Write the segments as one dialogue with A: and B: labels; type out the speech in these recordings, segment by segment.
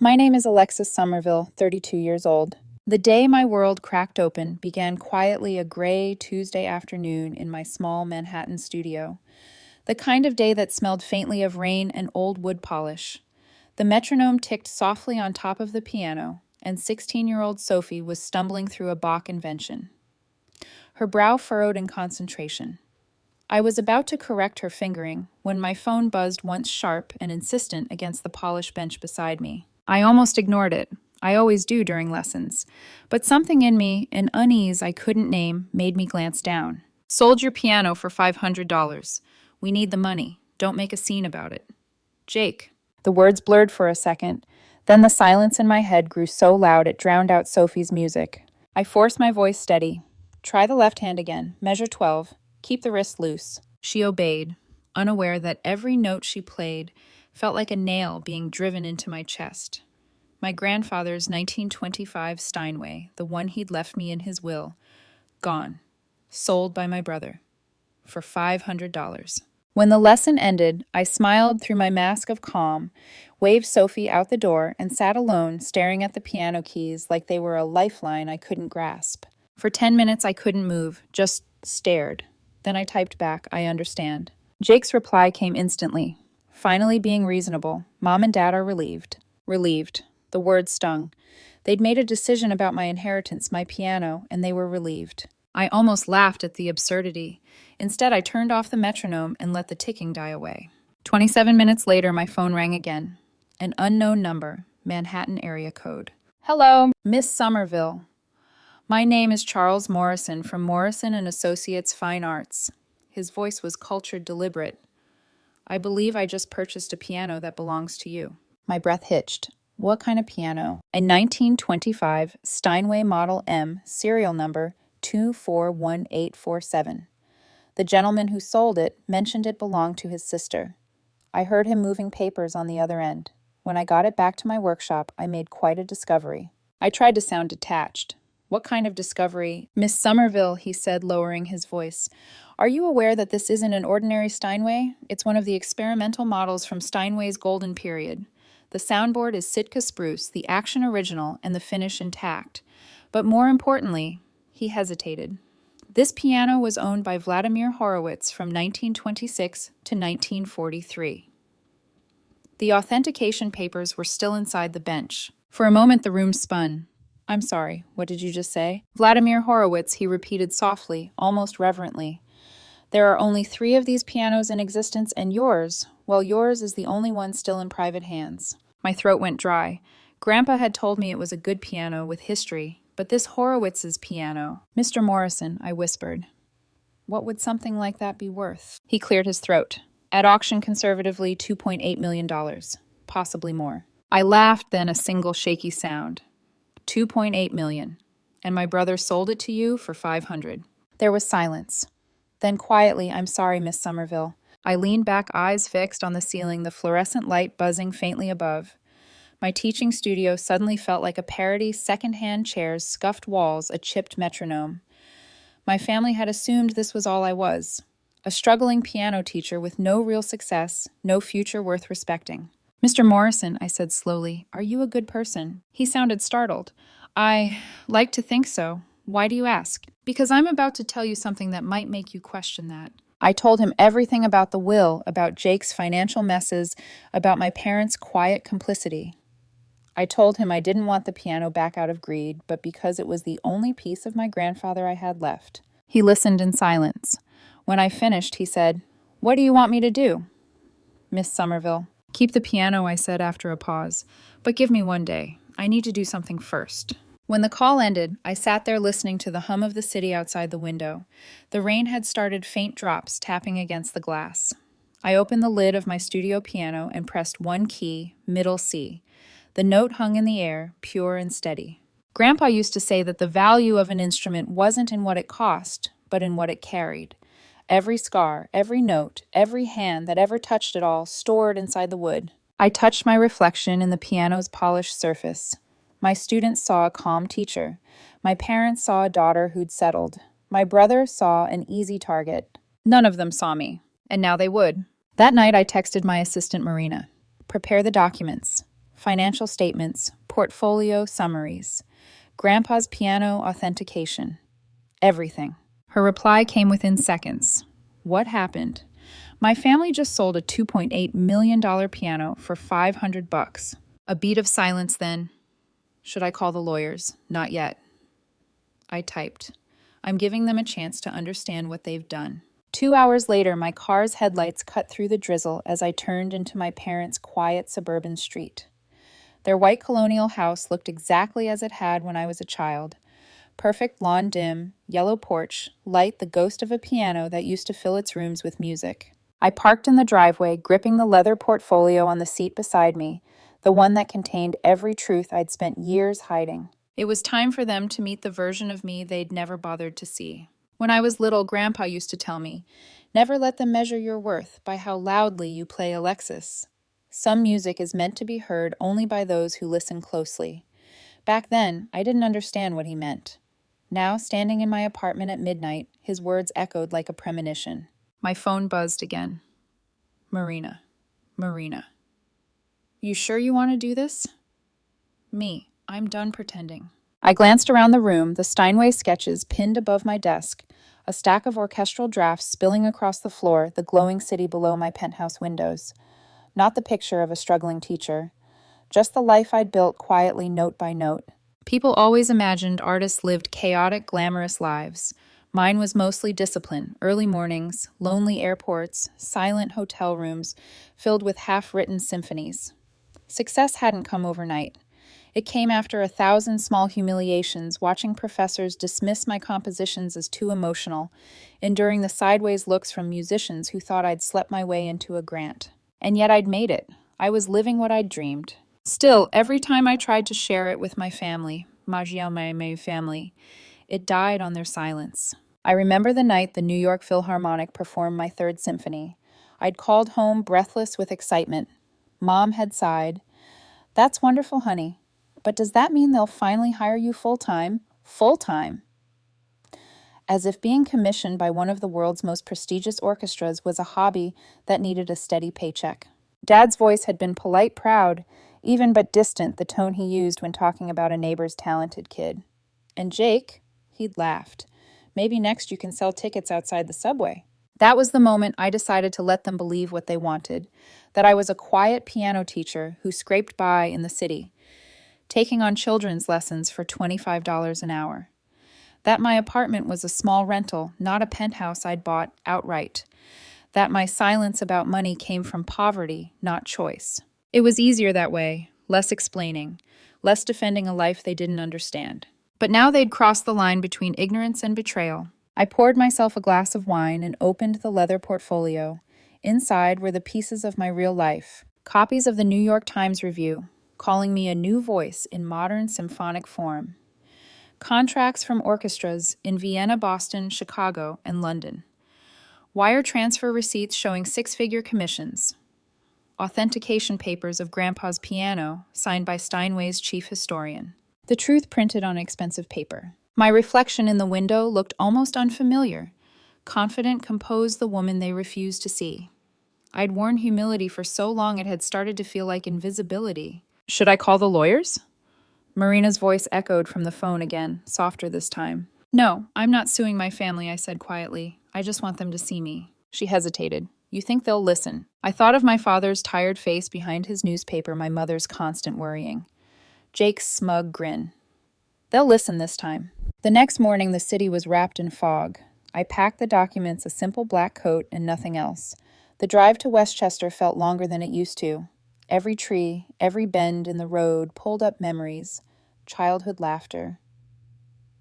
A: My name is Alexis Summerville, 32 years old. The day my world cracked open began quietly a gray Tuesday afternoon in my small Manhattan studio. The kind of day that smelled faintly of rain and old wood polish. The metronome ticked softly on top of the piano, and 16-year-old Sophie was stumbling through a Bach invention. Her brow furrowed in concentration. I was about to correct her fingering when my phone buzzed once sharp and insistent against the polished bench beside me. I almost ignored it. I always do during lessons. But something in me, an unease I couldn't name, made me glance down. Sold your piano for $500. We need the money. Don't make a scene about it. Jake. The words blurred for a second. Then the silence in my head grew so loud it drowned out Sophie's music. I forced my voice steady. Try the left hand again. Measure 12. Keep the wrist loose. She obeyed, unaware that every note she played felt like a nail being driven into my chest. My grandfather's 1925 Steinway, the one he'd left me in his will, gone, sold by my brother, for $500. When the lesson ended, I smiled through my mask of calm, waved Sophie out the door, and sat alone, staring at the piano keys like they were a lifeline I couldn't grasp. For 10 minutes I couldn't move, just stared. Then I typed back, I understand. Jake's reply came instantly. Finally being reasonable, Mom and Dad are relieved. Relieved. The words stung. They'd made a decision about my inheritance, my piano, and they were relieved. I almost laughed at the absurdity. Instead, I turned off the metronome and let the ticking die away. 27 minutes later, my phone rang again. An unknown number, Manhattan area code. Hello, Miss Summerville. My name is Charles Morrison from Morrison & Associates Fine Arts. His voice was cultured, deliberate. I believe I just purchased a piano that belongs to you. My breath hitched. What kind of piano? A 1925 Steinway Model M, serial number 241847. The gentleman who sold it mentioned it belonged to his sister. I heard him moving papers on the other end. When I got it back to my workshop, I made quite a discovery. I tried to sound detached. What kind of discovery? Miss Summerville, he said, lowering his voice. Are you aware that this isn't an ordinary Steinway? It's one of the experimental models from Steinway's golden period. The soundboard is Sitka spruce, the action original, and the finish intact. But more importantly, he hesitated. This piano was owned by Vladimir Horowitz from 1926 to 1943. The authentication papers were still inside the bench. For a moment, the room spun. I'm sorry, what did you just say? Vladimir Horowitz, he repeated softly, almost reverently. There are only 3 of these pianos in existence, and yours, well, yours is the only one still in private hands. My throat went dry. Grandpa had told me it was a good piano with history, but this Horowitz's piano. Mr. Morrison, I whispered. What would something like that be worth? He cleared his throat. At auction conservatively, $2.8 million, possibly more. I laughed, then a single shaky sound. 2.8 million, and my brother sold it to you for 500. There was silence. Then quietly, I'm sorry, Miss Summerville. I leaned back, eyes fixed on the ceiling, the fluorescent light buzzing faintly above. My teaching studio suddenly felt like a parody, second-hand chairs, scuffed walls, a chipped metronome. My family had assumed this was all I was. A struggling piano teacher with no real success, no future worth respecting. Mr. Morrison, I said slowly, are you a good person? He sounded startled. I like to think so. Why do you ask? Because I'm about to tell you something that might make you question that. I told him everything about the will, about Jake's financial messes, about my parents' quiet complicity. I told him I didn't want the piano back out of greed, but because it was the only piece of my grandfather I had left. He listened in silence. When I finished, he said, What do you want me to do? Miss Summerville. Keep the piano, I said after a pause, but give me one day. I need to do something first. When the call ended, I sat there listening to the hum of the city outside the window. The rain had started faint drops tapping against the glass. I opened the lid of my studio piano and pressed one key, middle C. The note hung in the air, pure and steady. Grandpa used to say that the value of an instrument wasn't in what it cost, but in what it carried. Every scar, every note, every hand that ever touched it all stored inside the wood. I touched my reflection in the piano's polished surface. My students saw a calm teacher. My parents saw a daughter who'd settled. My brother saw an easy target. None of them saw me, and now they would. That night I texted my assistant Marina. Prepare the documents. financial statements, portfolio summaries, Grandpa's piano authentication, everything. Her reply came within seconds. What happened? My family just sold a $2.8 million piano for $500. A beat of silence then. Should I call the lawyers? Not yet. I typed. I'm giving them a chance to understand what they've done. 2 hours later, my car's headlights cut through the drizzle as I turned into my parents' quiet suburban street. Their white colonial house looked exactly as it had when I was a child. Perfect lawn dim, yellow porch, light the ghost of a piano that used to fill its rooms with music. I parked in the driveway, gripping the leather portfolio on the seat beside me, the one that contained every truth I'd spent years hiding. It was time for them to meet the version of me they'd never bothered to see. When I was little, Grandpa used to tell me, never let them measure your worth by how loudly you play Alexis. Some music is meant to be heard only by those who listen closely. Back then, I didn't understand what he meant. Now, standing in my apartment at midnight, his words echoed like a premonition. My phone buzzed again. Marina. You sure you want to do this? Me. I'm done pretending. I glanced around the room, the Steinway sketches pinned above my desk, a stack of orchestral drafts spilling across the floor, the glowing city below my penthouse windows. Not the picture of a struggling teacher, just the life I'd built quietly note by note. People always imagined artists lived chaotic, glamorous lives. Mine was mostly discipline, early mornings, lonely airports, silent hotel rooms filled with half-written symphonies. Success hadn't come overnight. It came after 1,000 small humiliations, watching professors dismiss my compositions as too emotional, enduring the sideways looks from musicians who thought I'd slept my way into a grant. And yet I'd made it. I was living what I'd dreamed. Still, every time I tried to share it with my family, my family, it died on their silence. I remember the night the New York Philharmonic performed my third symphony. I'd called home breathless with excitement. Mom had sighed. That's wonderful, honey. But does that mean they'll finally hire you full-time? Full-time! As if being commissioned by one of the world's most prestigious orchestras was a hobby that needed a steady paycheck. Dad's voice had been polite, proud, even but distant, the tone he used when talking about a neighbor's talented kid. And Jake, he'd laughed. Maybe next you can sell tickets outside the subway. That was the moment I decided to let them believe what they wanted, that I was a quiet piano teacher who scraped by in the city, taking on children's lessons for $25 an hour. That my apartment was a small rental, not a penthouse I'd bought outright. That my silence about money came from poverty, not choice. It was easier that way, less explaining, less defending a life they didn't understand. But now they'd crossed the line between ignorance and betrayal. I poured myself a glass of wine and opened the leather portfolio. Inside were the pieces of my real life, copies of the New York Times Review, calling me a new voice in modern symphonic form. Contracts from orchestras in Vienna, Boston, Chicago, and London. Wire transfer receipts showing six-figure commissions. Authentication papers of Grandpa's piano, signed by Steinway's chief historian. The truth printed on expensive paper. My reflection in the window looked almost unfamiliar. Confident, composed, the woman they refused to see. I'd worn humility for so long it had started to feel like invisibility. Should I call the lawyers? Marina's voice echoed from the phone again, softer this time. No, I'm not suing my family, I said quietly. I just want them to see me. She hesitated. You think they'll listen? I thought of my father's tired face behind his newspaper, my mother's constant worrying. Jake's smug grin. They'll listen this time. The next morning, the city was wrapped in fog. I packed the documents, a simple black coat, and nothing else. The drive to Westchester felt longer than it used to. Every tree, every bend in the road pulled up memories, childhood laughter.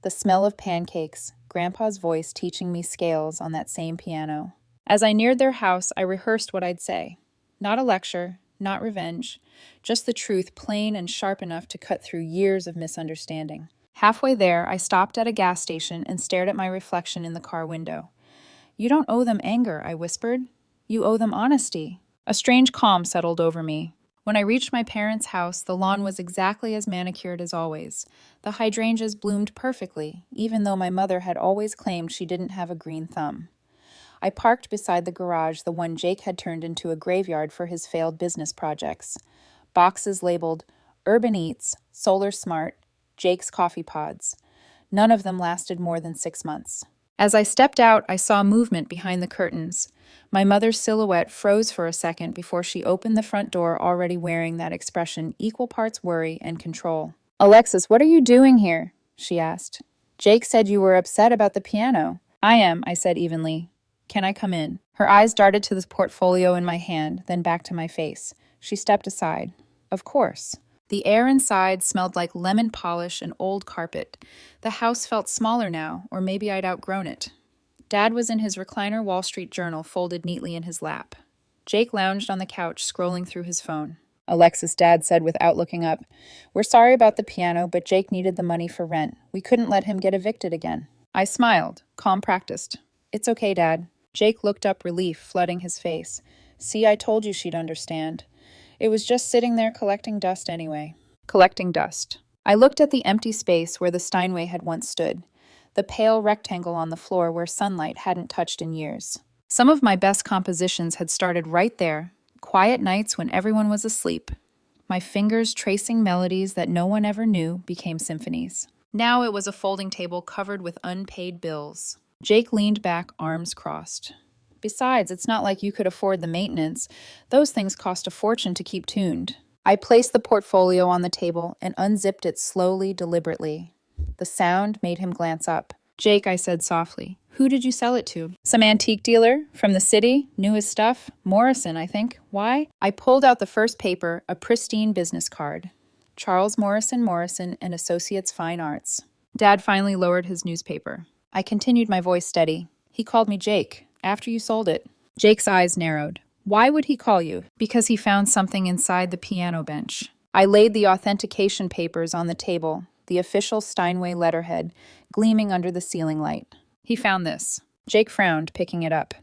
A: The smell of pancakes, Grandpa's voice teaching me scales on that same piano. As I neared their house, I rehearsed what I'd say. Not a lecture, not revenge, just the truth plain and sharp enough to cut through years of misunderstanding. Halfway there, I stopped at a gas station and stared at my reflection in the car window. You don't owe them anger, I whispered. You owe them honesty. A strange calm settled over me. When I reached my parents' house, the lawn was exactly as manicured as always. The hydrangeas bloomed perfectly, even though my mother had always claimed she didn't have a green thumb. I parked beside the garage, the one Jake had turned into a graveyard for his failed business projects. boxes labeled Urban Eats, Solar Smart, Jake's Coffee Pods. None of them lasted more than 6 months. As I stepped out, I saw movement behind the curtains. My mother's silhouette froze for a second before she opened the front door, already wearing that expression, equal parts worry and control. "Alexis, what are you doing here?" she asked. "Jake said you were upset about the piano." "I am," I said evenly. "Can I come in?" Her eyes darted to the portfolio in my hand, then back to my face. She stepped aside. "Of course." The air inside smelled like lemon polish and old carpet. The house felt smaller now, or maybe I'd outgrown it. Dad was in his recliner Wall Street Journal folded neatly in his lap. Jake lounged on the couch, scrolling through his phone. "Alexis," Dad said without looking up, "we're sorry about the piano, but Jake needed the money for rent. We couldn't let him get evicted again." I smiled, calm practiced. "It's okay, Dad." Jake looked up, relief flooding his face. "See, I told you she'd understand. It was just sitting there collecting dust anyway." Collecting dust. I looked at the empty space where the Steinway had once stood, the pale rectangle on the floor where sunlight hadn't touched in years. Some of my best compositions had started right there, quiet nights when everyone was asleep. My fingers tracing melodies that no one ever knew became symphonies. Now it was a folding table covered with unpaid bills. Jake leaned back, arms crossed. "Besides, it's not like you could afford the maintenance. Those things cost a fortune to keep tuned." I placed the portfolio on the table and unzipped it slowly, deliberately. The sound made him glance up. "Jake," I said softly, "who did you sell it to?" "Some antique dealer? From the city? Knew his stuff? Morrison, I think. Why?" I pulled out the first paper, a pristine business card. Charles Morrison and Associates Fine Arts. Dad finally lowered his newspaper. I continued, my voice steady. "He called me Jake. After you sold it." Jake's eyes narrowed. "Why would he call you?" "Because he found something inside the piano bench." I laid the authentication papers on the table, the official Steinway letterhead, gleaming under the ceiling light. "He found this." Jake frowned, picking it up.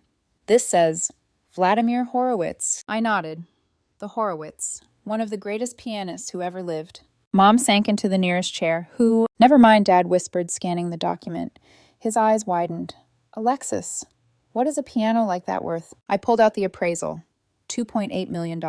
A: "This says, Vladimir Horowitz." I nodded. The Horowitz, one of the greatest pianists who ever lived. Mom sank into the nearest chair. "Who?" "Never mind," Dad whispered, scanning the document. His eyes widened. "Alexis, what is a piano like that worth?" I pulled out the appraisal. $2.8 million.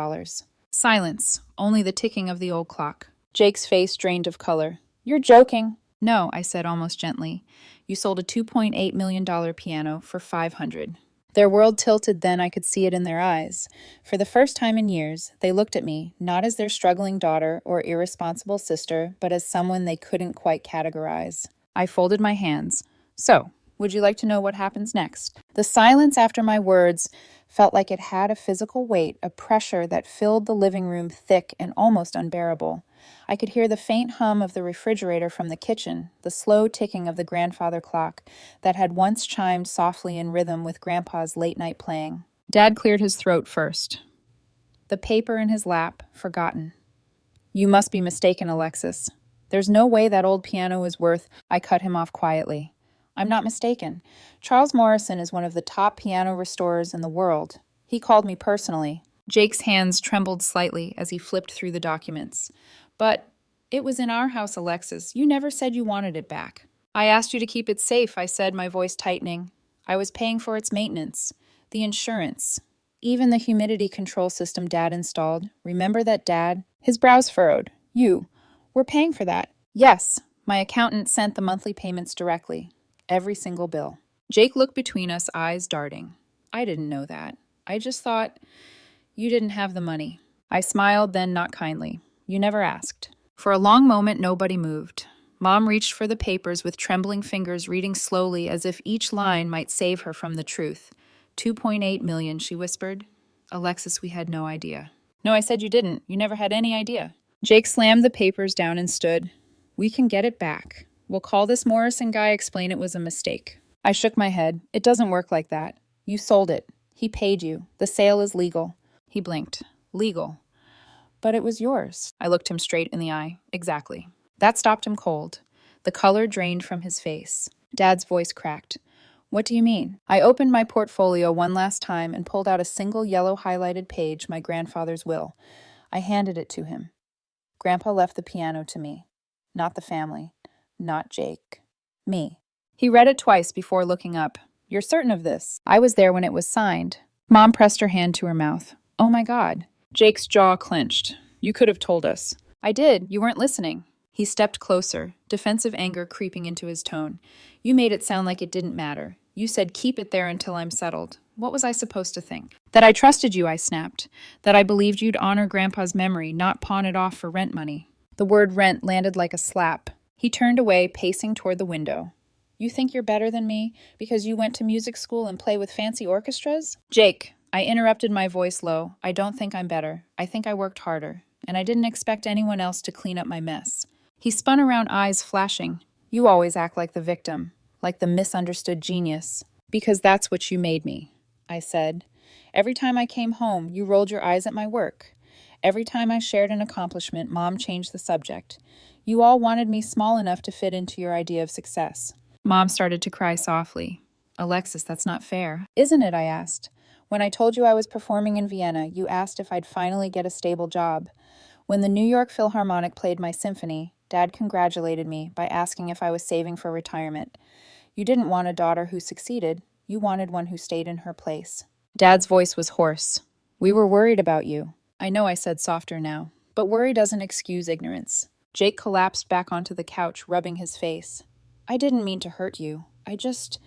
A: Silence, only the ticking of the old clock. Jake's face drained of color. "You're joking." "No," I said almost gently. "You sold a $2.8 million piano for $500. Their world tilted then. I could see it in their eyes. For the first time in years, they looked at me, not as their struggling daughter or irresponsible sister, but as someone they couldn't quite categorize. I folded my hands. "So, would you like to know what happens next?" The silence after my words felt like it had a physical weight, a pressure that filled the living room thick and almost unbearable. I could hear the faint hum of the refrigerator from the kitchen, the slow ticking of the grandfather clock that had once chimed softly in rhythm with Grandpa's late-night playing. Dad cleared his throat first. The paper in his lap, forgotten. "You must be mistaken, Alexis. There's no way that old piano is worth—" I cut him off quietly. "I'm not mistaken. Charles Morrison is one of the top piano restorers in the world. He called me personally." Jake's hands trembled slightly as he flipped through the documents. "But it was in our house, Alexis. You never said you wanted it back." "I asked you to keep it safe," I said, my voice tightening. "I was paying for its maintenance, the insurance, even the humidity control system Dad installed. Remember that, Dad?" His brows furrowed. "You were paying for that?" "Yes. My accountant sent the monthly payments directly. Every single bill." Jake looked between us, eyes darting. "I didn't know that. I just thought you didn't have the money." I smiled, then not kindly. "You never asked." For a long moment, nobody moved. Mom reached for the papers with trembling fingers, reading slowly as if each line might save her from the truth. $2.8 million, she whispered. "Alexis, we had no idea." "No, I said you didn't. You never had any idea." Jake slammed the papers down and stood. "We can get it back. We'll call this Morrison guy, explain it was a mistake." I shook my head. "It doesn't work like that. You sold it. He paid you. The sale is legal." He blinked. "Legal. But it was yours." I looked him straight in the eye. "Exactly." That stopped him cold. The color drained from his face. Dad's voice cracked. "What do you mean?" I opened my portfolio one last time and pulled out a single yellow highlighted page, my grandfather's will. I handed it to him. "Grandpa left the piano to me. Not the family. Not Jake. Me." He read it twice before looking up. "You're certain of this?" "I was there when it was signed." Mom pressed her hand to her mouth. "Oh my God." Jake's jaw clenched. You could have told us. I did. You weren't listening. He stepped closer, defensive anger creeping into his tone. You made it sound like it didn't matter. You said keep it there until I'm settled. What was I supposed to think? That I trusted you, I snapped. That I believed you'd honor Grandpa's memory, not pawn it off for rent money. The word rent landed like a slap. He turned away, pacing toward the window. You think you're better than me because you went to music school and play with fancy orchestras? Jake, I interrupted, my voice low. I don't think I'm better. I think I worked harder. And I didn't expect anyone else to clean up my mess. He spun around, eyes flashing. You always act like the victim, like the misunderstood genius. Because that's what you made me, I said. Every time I came home, you rolled your eyes at my work. Every time I shared an accomplishment, Mom changed the subject. You all wanted me small enough to fit into your idea of success. Mom started to cry softly. Alexis, that's not fair. Isn't it? I asked. When I told you I was performing in Vienna, you asked if I'd finally get a stable job. When the New York Philharmonic played my symphony, Dad congratulated me by asking if I was saving for retirement. You didn't want a daughter who succeeded. You wanted one who stayed in her place. Dad's voice was hoarse. We were worried about you. I know I said softer now, but worry doesn't excuse ignorance. Jake collapsed back onto the couch, rubbing his face. I didn't mean to hurt you. I just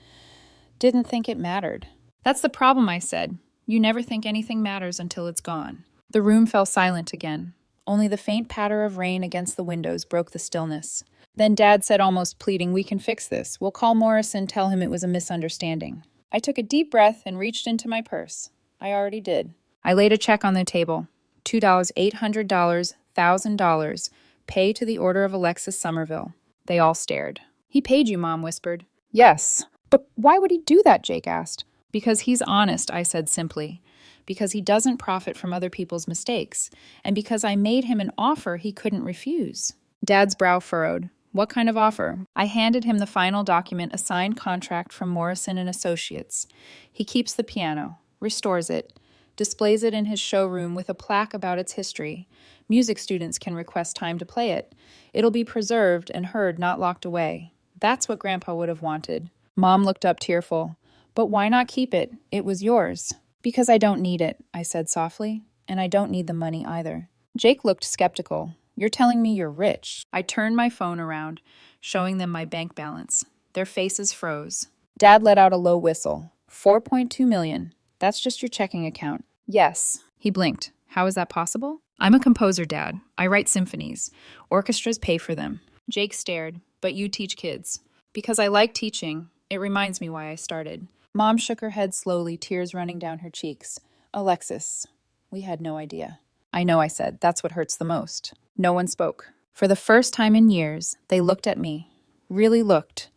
A: didn't think it mattered. That's the problem, I said. You never think anything matters until it's gone. The room fell silent again. Only the faint patter of rain against the windows broke the stillness. Then Dad said, almost pleading, we can fix this. We'll call Morrison, tell him it was a misunderstanding. I took a deep breath and reached into my purse. I already did. I laid a check on the table. $2, $800, $1,000. Pay to the order of Alexis Summerville. They all stared. He paid you, Mom whispered. Yes. But why would he do that? Jake asked. Because he's honest, I said simply. Because he doesn't profit from other people's mistakes. And because I made him an offer he couldn't refuse. Dad's brow furrowed. What kind of offer? I handed him the final document, a signed contract from Morrison and Associates. He keeps the piano, restores it, displays it in his showroom with a plaque about its history. Music students can request time to play it. It'll be preserved and heard, not locked away. That's what Grandpa would have wanted. Mom looked up tearful. But why not keep it? It was yours. Because I don't need it, I said softly, and I don't need the money either. Jake looked skeptical. You're telling me you're rich. I turned my phone around, showing them my bank balance. Their faces froze. Dad let out a low whistle. 4.2 million. That's just your checking account. Yes. He blinked. How is that possible? I'm a composer, Dad. I write symphonies. Orchestras pay for them. Jake stared. But you teach kids. Because I like teaching. It reminds me why I started. Mom shook her head slowly, tears running down her cheeks. Alexis, we had no idea. I know, I said. That's what hurts the most. No one spoke. For the first time in years, they looked at me. Really looked.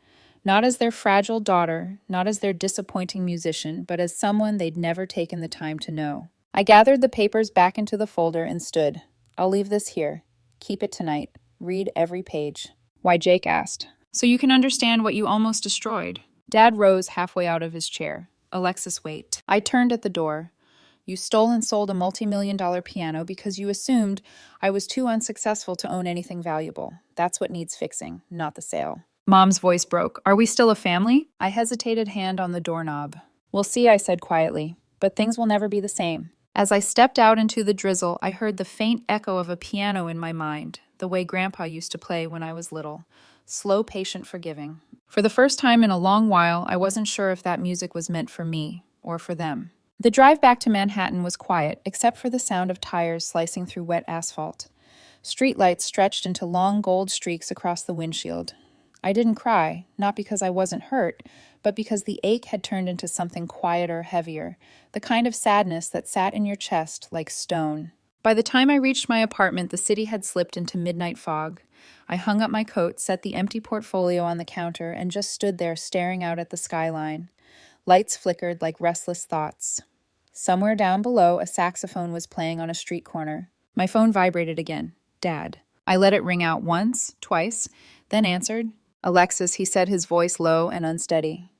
A: Not as their fragile daughter, not as their disappointing musician, but as someone they'd never taken the time to know. I gathered the papers back into the folder and stood. I'll leave this here. Keep it tonight. Read every page. Why, Jake asked. So you can understand what you almost destroyed. Dad rose halfway out of his chair. Alexis, wait. I turned at the door. You stole and sold a multi-million-dollar piano because you assumed I was too unsuccessful to own anything valuable. That's what needs fixing, not the sale. Mom's voice broke. Are we still a family? I hesitated, hand on the doorknob. We'll see, I said quietly, but things will never be the same. As I stepped out into the drizzle, I heard the faint echo of a piano in my mind, the way Grandpa used to play when I was little. Slow, patient, forgiving. For the first time in a long while, I wasn't sure if that music was meant for me or for them. The drive back to Manhattan was quiet, except for the sound of tires slicing through wet asphalt. Streetlights stretched into long gold streaks across the windshield. I didn't cry, not because I wasn't hurt, but because the ache had turned into something quieter, heavier, the kind of sadness that sat in your chest like stone. By the time I reached my apartment, the city had slipped into midnight fog. I hung up my coat, set the empty portfolio on the counter, and just stood there staring out at the skyline. Lights flickered like restless thoughts. Somewhere down below, a saxophone was playing on a street corner. My phone vibrated again. Dad. I let it ring out once, twice, then answered. Alexis, he said, his voice low and unsteady.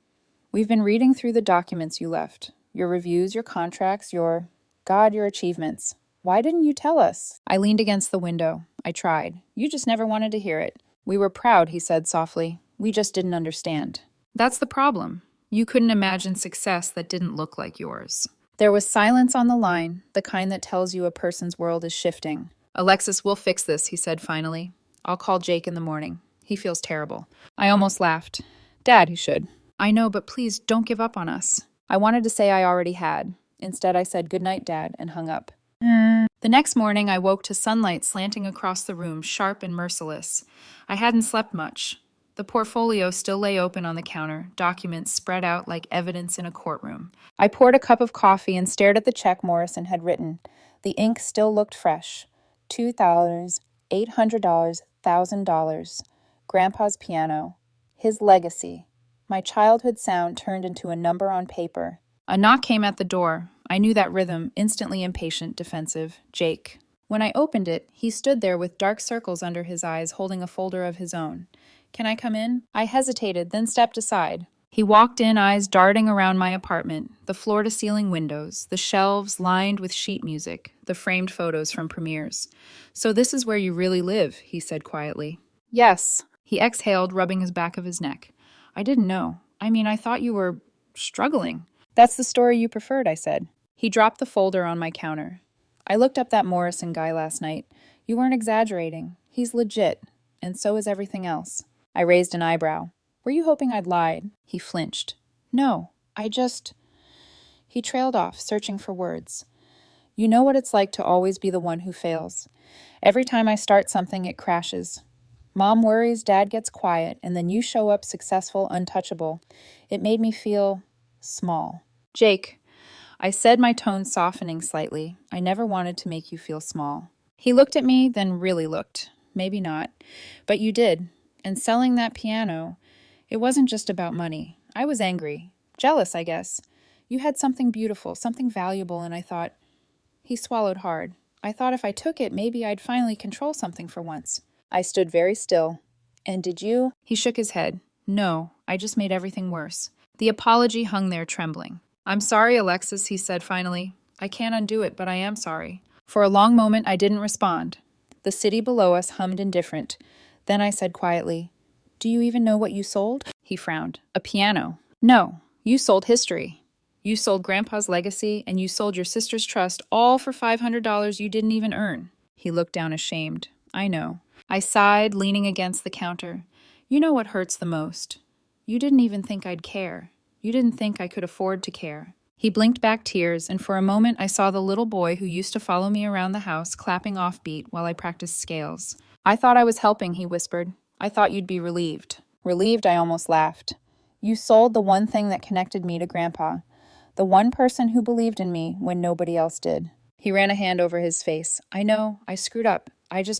A: We've been reading through the documents you left. Your reviews, your contracts, your achievements. Why didn't you tell us? I leaned against the window. I tried. You just never wanted to hear it. We were proud, he said softly. We just didn't understand. That's the problem. You couldn't imagine success that didn't look like yours. There was silence on the line, the kind that tells you a person's world is shifting. Alexis, we'll fix this, he said finally. I'll call Jake in the morning. He feels terrible. I almost laughed. Dad, he should. I know, but please don't give up on us. I wanted to say I already had. Instead, I said, "Good night, Dad," and hung up. The next morning, I woke to sunlight slanting across the room, sharp and merciless. I hadn't slept much. The portfolio still lay open on the counter, documents spread out like evidence in a courtroom. I poured a cup of coffee and stared at the check Morrison had written. The ink still looked fresh. $2,800, $1,000. Grandpa's piano. His legacy. My childhood sound turned into a number on paper. A knock came at the door. I knew that rhythm, instantly impatient, defensive. Jake. When I opened it, he stood there with dark circles under his eyes, holding a folder of his own. "Can I come in?" I hesitated, then stepped aside. He walked in, eyes darting around my apartment, the floor-to-ceiling windows, the shelves lined with sheet music, the framed photos from premieres. "So this is where you really live," he said quietly. "Yes." He exhaled, rubbing his back of his neck. "I didn't know. I thought you were struggling." "That's the story you preferred," I said. He dropped the folder on my counter. "I looked up that Morrison guy last night. You weren't exaggerating. He's legit, and so is everything else." I raised an eyebrow. "Were you hoping I'd lied?" He flinched. "No, He trailed off, searching for words. "You know what it's like to always be the one who fails. Every time I start something, it crashes. Mom worries, Dad gets quiet, and then you show up successful, untouchable. It made me feel small." "Jake," I said, my tone softening slightly. "I never wanted to make you feel small." He looked at me, then really looked. "Maybe not. But you did. And selling that piano, it wasn't just about money. I was angry. Jealous, I guess. You had something beautiful, something valuable, and I thought..." He swallowed hard. "I thought if I took it, maybe I'd finally control something for once." I stood very still. "And did you?" He shook his head. "No, I just made everything worse." The apology hung there trembling. "I'm sorry, Alexis," he said finally. "I can't undo it, but I am sorry." For a long moment, I didn't respond. The city below us hummed indifferent. Then I said quietly, "Do you even know what you sold?" He frowned. "A piano." "No, you sold history. You sold Grandpa's legacy, and you sold your sister's trust, all for $500 you didn't even earn." He looked down ashamed. "I know." I sighed, leaning against the counter. "You know what hurts the most? You didn't even think I'd care. You didn't think I could afford to care." He blinked back tears, and for a moment I saw the little boy who used to follow me around the house clapping offbeat while I practiced scales. "I thought I was helping," he whispered. "I thought you'd be relieved." Relieved, I almost laughed. "You sold the one thing that connected me to Grandpa. The one person who believed in me when nobody else did." He ran a hand over his face. "I know, I screwed up.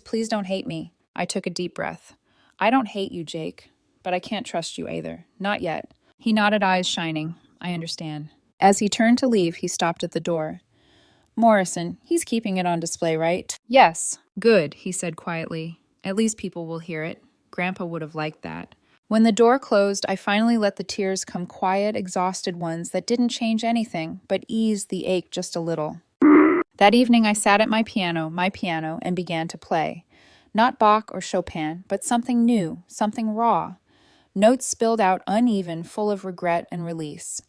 A: Please don't hate me." I took a deep breath. "I don't hate you, Jake, but I can't trust you either. Not yet." He nodded, eyes shining. "I understand." As he turned to leave, he stopped at the door. "Morrison, he's keeping it on display, right?" "Yes." "Good," he said quietly. "At least people will hear it. Grandpa would have liked that." When the door closed, I finally let the tears come, quiet, exhausted ones that didn't change anything, but eased the ache just a little. That evening I sat at my piano, and began to play. Not Bach or Chopin, but something new, something raw. Notes spilled out uneven, full of regret and release.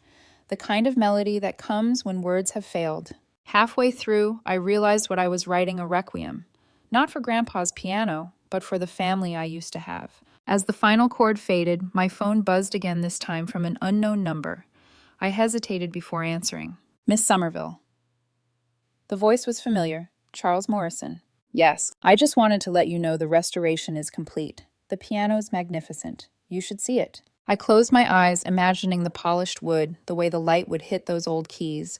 A: The kind of melody that comes when words have failed. Halfway through, I realized what I was writing a requiem. Not for Grandpa's piano, but for the family I used to have. As the final chord faded, my phone buzzed again, this time from an unknown number. I hesitated before answering. "Miss Summerville." The voice was familiar. Charles Morrison. "Yes, I just wanted to let you know the restoration is complete. The piano's magnificent. You should see it." I closed my eyes, imagining the polished wood, the way the light would hit those old keys.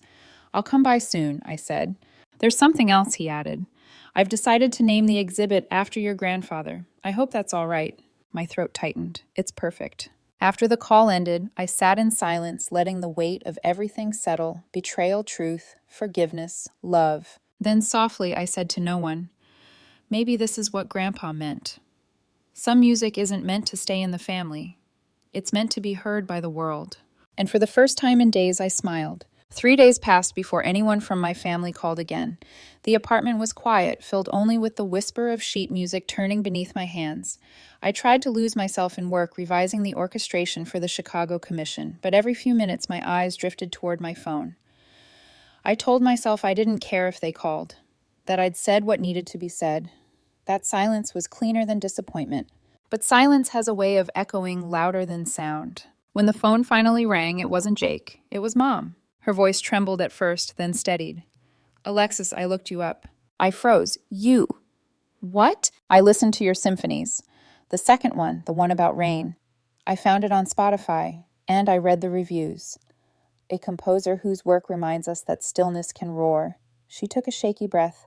A: "I'll come by soon," I said. "There's something else," he added. "I've decided to name the exhibit after your grandfather. I hope that's all right." My throat tightened. "It's perfect." After the call ended, I sat in silence, letting the weight of everything settle: betrayal, truth, forgiveness, love. Then softly I said to no one, "Maybe this is what Grandpa meant. Some music isn't meant to stay in the family. It's meant to be heard by the world." And for the first time in days, I smiled. 3 days passed before anyone from my family called again. The apartment was quiet, filled only with the whisper of sheet music turning beneath my hands. I tried to lose myself in work revising the orchestration for the Chicago Commission, but every few minutes my eyes drifted toward my phone. I told myself I didn't care if they called. that I'd said what needed to be said. That silence was cleaner than disappointment. But silence has a way of echoing louder than sound. When the phone finally rang, it wasn't Jake. It was Mom. Her voice trembled at first, then steadied. "Alexis, I looked you up." I froze. "You? What?" "I listened to your symphonies. The second one, the one about rain. I found it on Spotify, and I read the reviews. A composer whose work reminds us that stillness can roar." She took a shaky breath.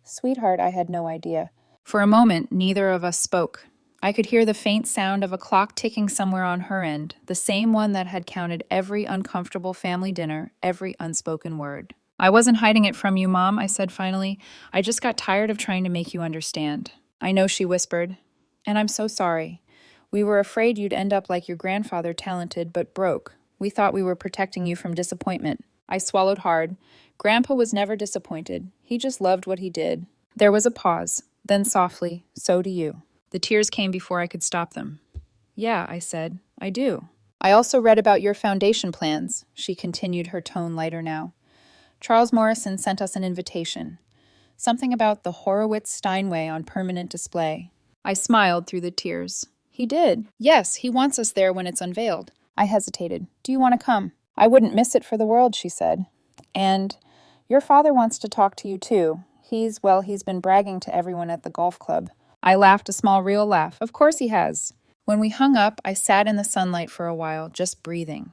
A: "Sweetheart, I had no idea." For a moment, neither of us spoke. I could hear the faint sound of a clock ticking somewhere on her end, the same one that had counted every uncomfortable family dinner, every unspoken word. "I wasn't hiding it from you, Mom," I said finally. "I just got tired of trying to make you understand." "I know," she whispered. "And I'm so sorry. We were afraid you'd end up like your grandfather, talented but broke. We thought we were protecting you from disappointment." I swallowed hard. Grandpa was never disappointed. He just loved what he did. There was a pause. Then softly, "So do you." The tears came before I could stop them. "Yeah," I said, "I do." "I also read about your foundation plans," she continued, her tone lighter now. "Charles Morrison sent us an invitation. Something about the Horowitz Steinway on permanent display." I smiled through the tears. "He did. Yes, he wants us there when it's unveiled." I hesitated. "Do you want to come?" "I wouldn't miss it for the world," she said. "And your father wants to talk to you too. He's been bragging to everyone at the golf club." I laughed a small real laugh. "Of course he has." When we hung up, I sat in the sunlight for a while, just breathing.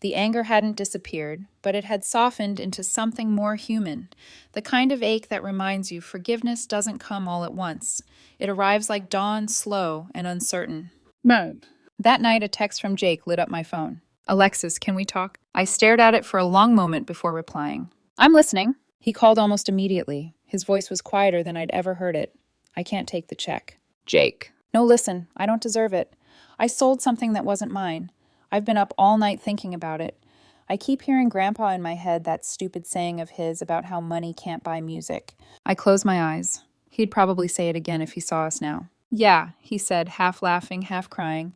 A: The anger hadn't disappeared, but it had softened into something more human, the kind of ache that reminds you forgiveness doesn't come all at once. It arrives like dawn, slow and uncertain.
B: "Man."
A: That night, a text from Jake lit up my phone. "Alexis, can we talk?" I stared at it for a long moment before replying. "I'm listening." He called almost immediately. His voice was quieter than I'd ever heard it. "I can't take the check."
B: "Jake."
A: "No, listen, I don't deserve it. I sold something that wasn't mine. I've been up all night thinking about it. I keep hearing Grandpa in my head, that stupid saying of his about how money can't buy music." I closed my eyes. He'd probably say it again if he saw us now. "Yeah," he said, half laughing, half crying.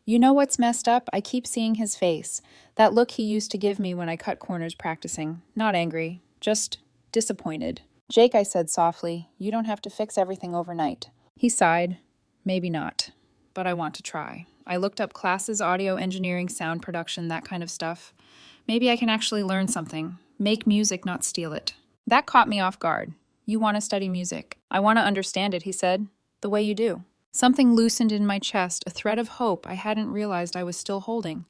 A: "You know what's messed up? I keep seeing his face. That look he used to give me when I cut corners practicing. Not angry, just disappointed." "Jake," I said softly, "you don't have to fix everything overnight." He sighed. "Maybe not, but I want to try." I looked up classes, audio engineering, sound production, that kind of stuff. Maybe I can actually learn something. Make music, not steal it. That caught me off guard. "You want to study music?" "I want to understand it," he said. "The way you do." Something loosened in my chest, a thread of hope I hadn't realized I was still holding.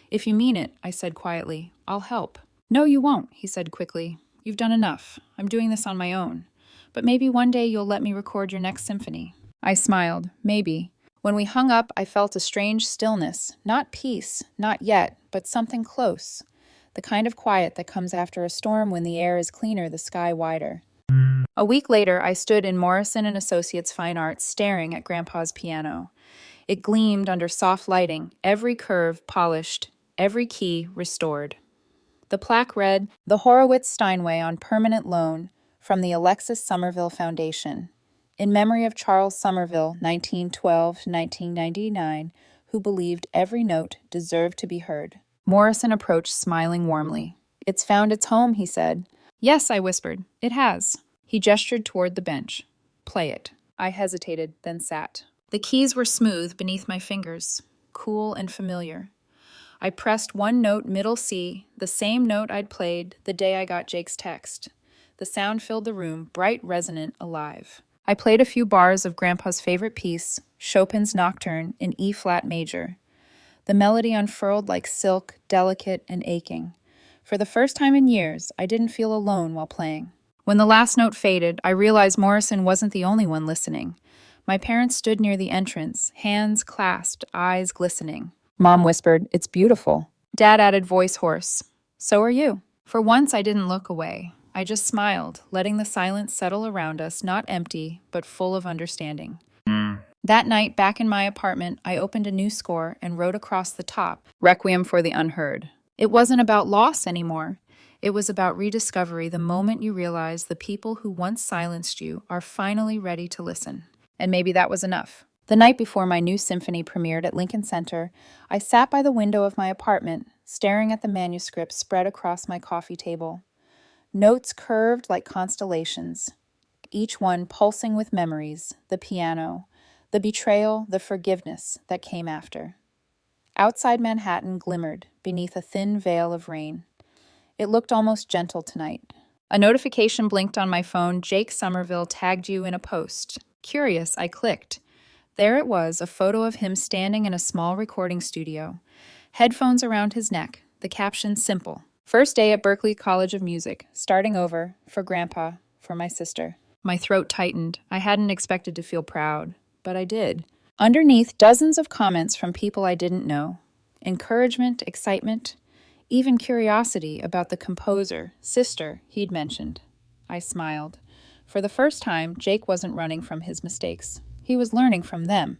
A: "If you mean it," I said quietly, "I'll help." "No, you won't," he said quickly. "You've done enough. I'm doing this on my own. But maybe one day you'll let me record your next symphony." I smiled. Maybe. When we hung up, I felt a strange stillness. Not peace, not yet, but something close. The kind of quiet that comes after a storm when the air is cleaner, the sky wider. A week later, I stood in Morrison and Associates Fine Arts staring at Grandpa's piano. It gleamed under soft lighting, every curve polished, every key restored. The plaque read, "The Horowitz Steinway on permanent loan from the Alexis Summerville Foundation. In memory of Charles Summerville, 1912 to 1999, who believed every note deserved to be heard." Morrison approached, smiling warmly. "It's found its home," he said. "Yes," I whispered. "It has." He gestured toward the bench. "Play it." I hesitated, then sat. The keys were smooth beneath my fingers, cool and familiar. I pressed one note, middle C, the same note I'd played the day I got Jake's text. The sound filled the room, bright, resonant, alive. I played a few bars of Grandpa's favorite piece, Chopin's Nocturne in E-flat major. The melody unfurled like silk, delicate and aching. For the first time in years, I didn't feel alone while playing. When the last note faded, I realized Morrison wasn't the only one listening. My parents stood near the entrance, hands clasped, eyes glistening. Mom whispered, "It's beautiful." Dad added, voice hoarse, "So are you." For once, I didn't look away. I just smiled, letting the silence settle around us, not empty, but full of understanding. That night, back in my apartment, I opened a new score and wrote across the top, "Requiem for the Unheard." It wasn't about loss anymore. It was about rediscovery, the moment you realize the people who once silenced you are finally ready to listen. And maybe that was enough. The night before my new symphony premiered at Lincoln Center, I sat by the window of my apartment, staring at the manuscript spread across my coffee table. Notes curved like constellations. each one pulsing with memories, the piano, the betrayal, the forgiveness that came after. Outside Manhattan glimmered beneath a thin veil of rain. It looked almost gentle tonight. A notification blinked on my phone. Jake Summerville tagged you in a post. Curious, I clicked. There it was, a photo of him standing in a small recording studio. Headphones around his neck, the caption simple. First day at Berklee College of Music, starting over, for Grandpa, for my sister. My throat tightened. I hadn't expected to feel proud, but I did. Underneath, dozens of comments from people I didn't know. Encouragement, excitement, even curiosity about the composer, sister, he'd mentioned. I smiled. For the first time, Jake wasn't running from his mistakes. He was learning from them.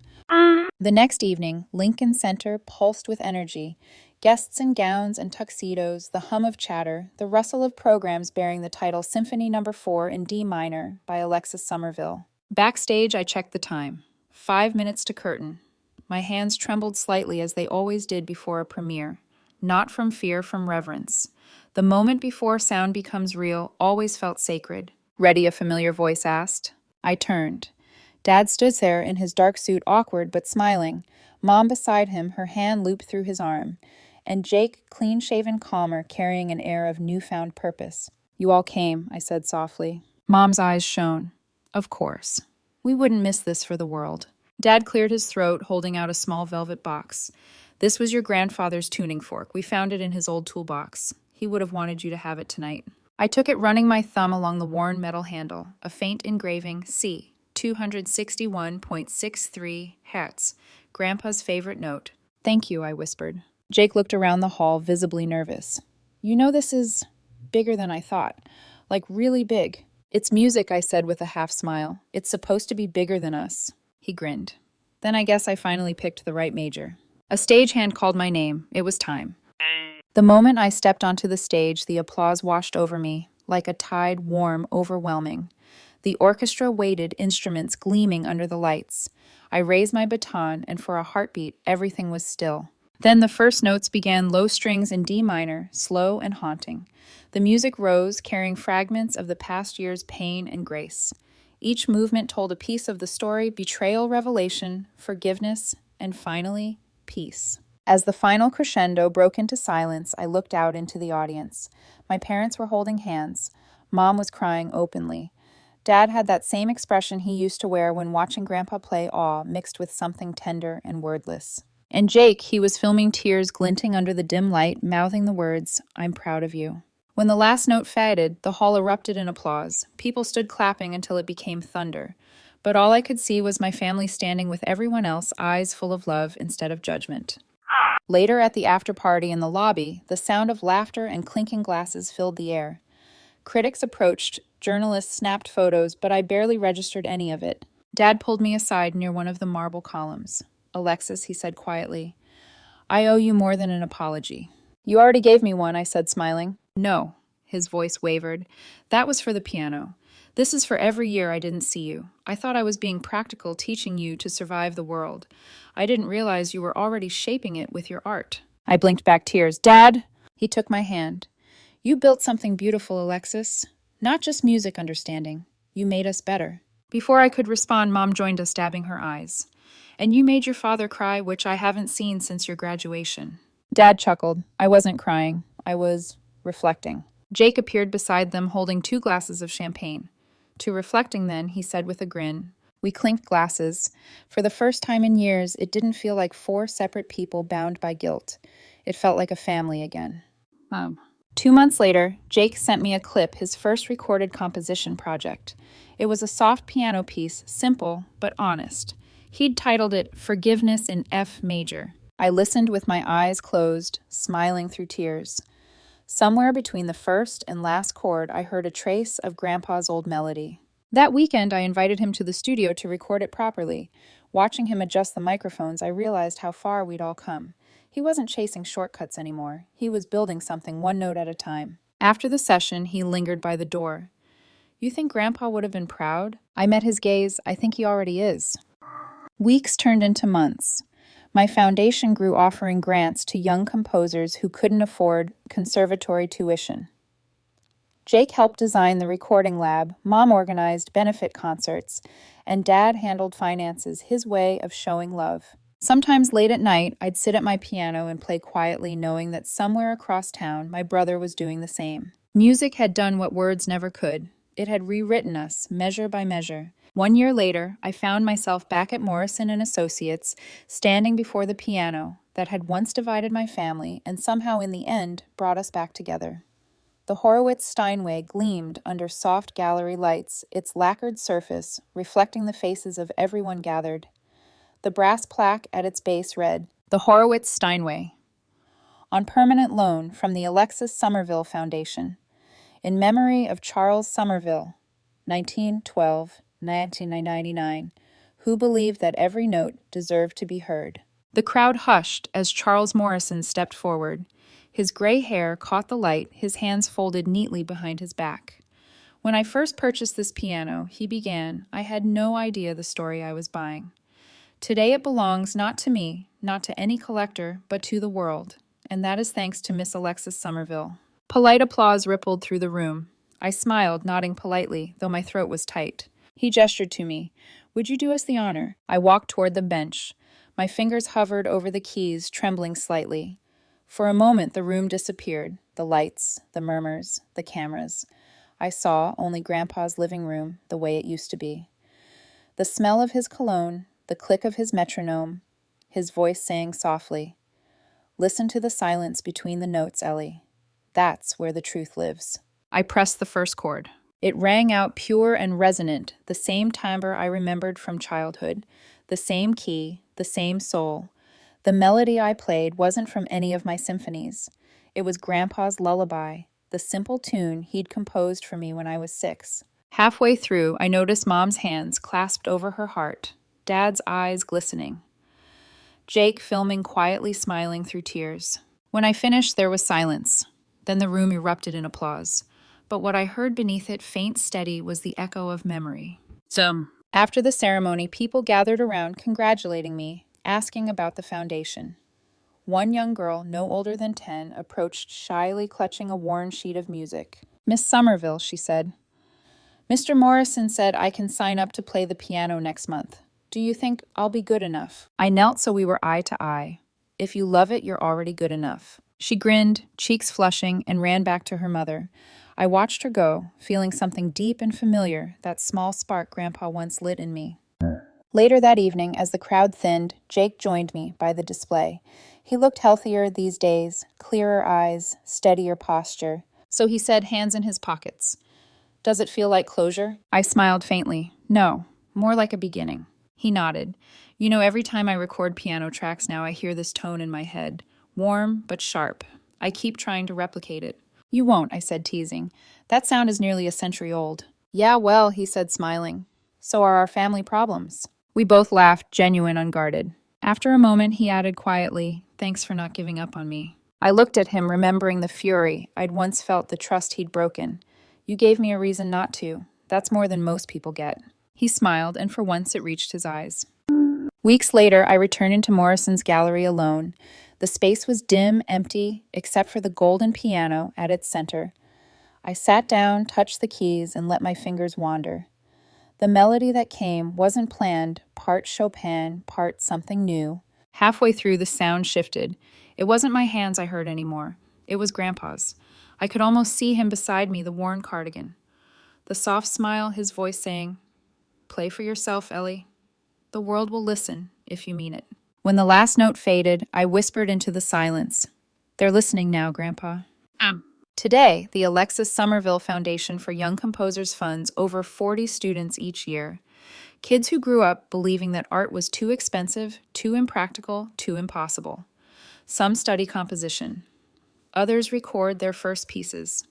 A: The next evening, Lincoln Center pulsed with energy. Guests in gowns and tuxedos, the hum of chatter, the rustle of programs bearing the title Symphony No. 4 in D minor by Alexis Somerville. Backstage, I checked the time. 5 minutes to curtain. My hands trembled slightly as they always did before a premiere. Not from fear, from reverence. The moment before sound becomes real always felt sacred. Ready, a familiar voice asked. I turned. Dad stood there in his dark suit, awkward but smiling. Mom beside him, her hand looped through his arm. And Jake, clean-shaven, calmer, carrying an air of newfound purpose. You all came, I said softly. Mom's eyes shone. Of course. We wouldn't miss this for the world. Dad cleared his throat, holding out a small velvet box. This was your grandfather's tuning fork. We found it in his old toolbox. He would have wanted you to have it tonight. I took it, running my thumb along the worn metal handle. A faint engraving, C. 261.63 Hertz, Grandpa's favorite note. Thank you, I whispered. Jake looked around the hall, visibly nervous. You know, this is bigger than I thought. Like, really big. It's music, I said with a half smile. It's supposed to be bigger than us. He grinned. Then I guess I finally picked the right major. A stagehand called my name. It was time. The moment I stepped onto the stage, the applause washed over me, like a tide, warm, overwhelming. The orchestra waited, instruments gleaming under the lights. I raised my baton, and for a heartbeat, everything was still. Then the first notes began, low strings in D minor, slow and haunting. The music rose, carrying fragments of the past year's pain and grace. Each movement told a piece of the story, betrayal, revelation, forgiveness, and finally, peace. As the final crescendo broke into silence, I looked out into the audience. My parents were holding hands. Mom was crying openly. Dad had that same expression he used to wear when watching Grandpa play, awe mixed with something tender and wordless. And Jake, he was filming, tears glinting under the dim light, mouthing the words, I'm proud of you. When the last note faded, the hall erupted in applause. People stood clapping until it became thunder. But all I could see was my family standing with everyone else, eyes full of love instead of judgment. Later at the after-party in the lobby, the sound of laughter and clinking glasses filled the air. Critics approached, journalists snapped photos, but I barely registered any of it. Dad pulled me aside near one of the marble columns. Alexis, he said quietly, I owe you more than an apology. You already gave me one, I said, smiling. No, his voice wavered. That was for the piano. This is for every year I didn't see you. I thought I was being practical, teaching you to survive the world. I didn't realize you were already shaping it with your art. I blinked back tears. Dad! He took my hand. You built something beautiful, Alexis. Not just music understanding. You made us better. Before I could respond, Mom joined us, dabbing her eyes. And you made your father cry, which I haven't seen since your graduation. Dad chuckled. I wasn't crying. I was reflecting. Jake appeared beside them, holding 2 glasses of champagne. To reflecting then, he said with a grin. We clinked glasses. For the first time in years, it didn't feel like 4 separate people bound by guilt. It felt like a family again. 2 months later, Jake sent me a clip, his first recorded composition project. It was a soft piano piece, simple but honest. He'd titled it Forgiveness in F major. I listened with my eyes closed, smiling through tears. Somewhere between the first and last chord, I heard a trace of Grandpa's old melody. That weekend, I invited him to the studio to record it properly. Watching him adjust the microphones, I realized how far we'd all come. He wasn't chasing shortcuts anymore. He was building something one note at a time. After the session, he lingered by the door. You think Grandpa would have been proud? I met his gaze. I think he already is. Weeks turned into months. My foundation grew, offering grants to young composers who couldn't afford conservatory tuition. Jake helped design the recording lab, Mom organized benefit concerts, and Dad handled finances, his way of showing love. Sometimes late at night, I'd sit at my piano and play quietly, knowing that somewhere across town my brother was doing the same. Music had done what words never could. It had rewritten us, measure by measure. 1 year later, I found myself back at Morrison and Associates, standing before the piano that had once divided my family and somehow in the end brought us back together. The Horowitz Steinway gleamed under soft gallery lights, its lacquered surface reflecting the faces of everyone gathered. The brass plaque at its base read, "The Horowitz Steinway, on permanent loan from the Alexis Summerville Foundation, in memory of Charles Summerville, 1912-1999, who believed that every note deserved to be heard." The crowd hushed as Charles Morrison stepped forward. His gray hair caught the light, his hands folded neatly behind his back. "When I first purchased this piano," he began, "I had no idea the story I was buying. Today it belongs not to me, not to any collector, but to the world, and that is thanks to Miss Alexis Summerville." Polite applause rippled through the room. I smiled, nodding politely, though my throat was tight. He gestured to me. "Would you do us the honor?" I walked toward the bench. My fingers hovered over the keys, trembling slightly. For a moment the room disappeared, the lights, the murmurs, the cameras. I saw only Grandpa's living room, the way it used to be. The smell of his cologne, the click of his metronome, his voice saying softly, "Listen to the silence between the notes, Ellie. That's where the truth lives." I pressed the first chord. It rang out pure and resonant, the same timbre I remembered from childhood, the same key, the same soul. The melody I played wasn't from any of my symphonies. It was Grandpa's lullaby, the simple tune he'd composed for me when I was 6. Halfway through, I noticed Mom's hands clasped over her heart, Dad's eyes glistening, Jake filming quietly smiling through tears. When I finished, there was silence. Then the room erupted in applause. But what I heard beneath it, faint, steady, was the echo of memory. After the ceremony, people gathered around congratulating me, asking about the foundation. One young girl, no older than 10, approached shyly clutching a worn sheet of music. "Miss Summerville," she said. "Mr. Morrison said I can sign up to play the piano next month. Do you think I'll be good enough?" I knelt so we were eye to eye. "If you love it, you're already good enough." She grinned, cheeks flushing, and ran back to her mother. I watched her go, feeling something deep and familiar, that small spark Grandpa once lit in me. Later that evening, as the crowd thinned, Jake joined me by the display. He looked healthier these days, clearer eyes, steadier posture. So he said, hands in his pockets, "Does it feel like closure?" I smiled faintly. "No, more like a beginning." He nodded. "You know, every time I record piano tracks now, I hear this tone in my head. Warm, but sharp. I keep trying to replicate it." "You won't," I said, teasing. "That sound is nearly a century old." "Yeah, well," he said, smiling. "So are our family problems." We both laughed, genuine, unguarded. After a moment, he added quietly, "Thanks for not giving up on me." I looked at him, remembering the fury I'd once felt, the trust he'd broken. "You gave me a reason not to. That's more than most people get." He smiled, and for once it reached his eyes. Weeks later, I returned into Morrison's gallery alone. The space was dim, empty, except for the golden piano at its center. I sat down, touched the keys, and let my fingers wander. The melody that came wasn't planned, part Chopin, part something new. Halfway through, the sound shifted. It wasn't my hands I heard anymore. It was Grandpa's. I could almost see him beside me, the worn cardigan. The soft smile, his voice saying, "Play for yourself, Ellie. The world will listen, if you mean it." When the last note faded, I whispered into the silence, "They're listening now, Grandpa." Today, the Alexis Summerville Foundation for Young Composers funds over 40 students each year. Kids who grew up believing that art was too expensive, too impractical, too impossible. Some study composition. Others record their first pieces.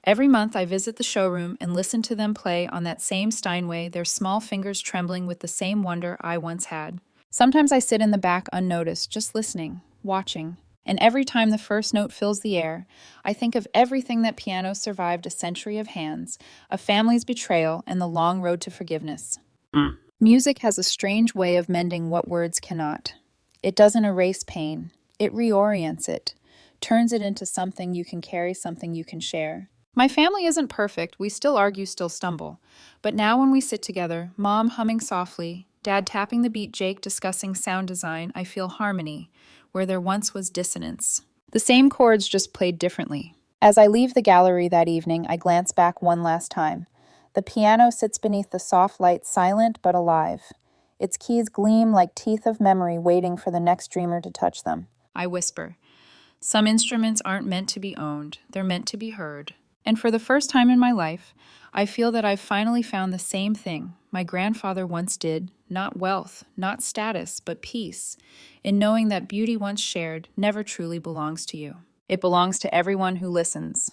A: Every month I visit the showroom and listen to them play on that same Steinway, their small fingers trembling with the same wonder I once had. Sometimes I sit in the back unnoticed, just listening, watching. And every time the first note fills the air, I think of everything that piano survived a century of hands, a family's betrayal, and the long road to forgiveness. Music has a strange way of mending what words cannot. It doesn't erase pain. It reorients it, turns it into something you can carry, something you can share. My family isn't perfect. We still argue, still stumble. But now when we sit together, Mom humming softly, Dad tapping the beat, Jake discussing sound design, I feel harmony, where there once was dissonance. The same chords just played differently. As I leave the gallery that evening, I glance back one last time. The piano sits beneath the soft light, silent but alive. Its keys gleam like teeth of memory waiting for the next dreamer to touch them. I whisper, some instruments aren't meant to be owned, they're meant to be heard. And for the first time in my life, I feel that I've finally found the same thing my grandfather once did, not wealth, not status, but peace, in knowing that beauty once shared never truly belongs to you. It belongs to everyone who listens.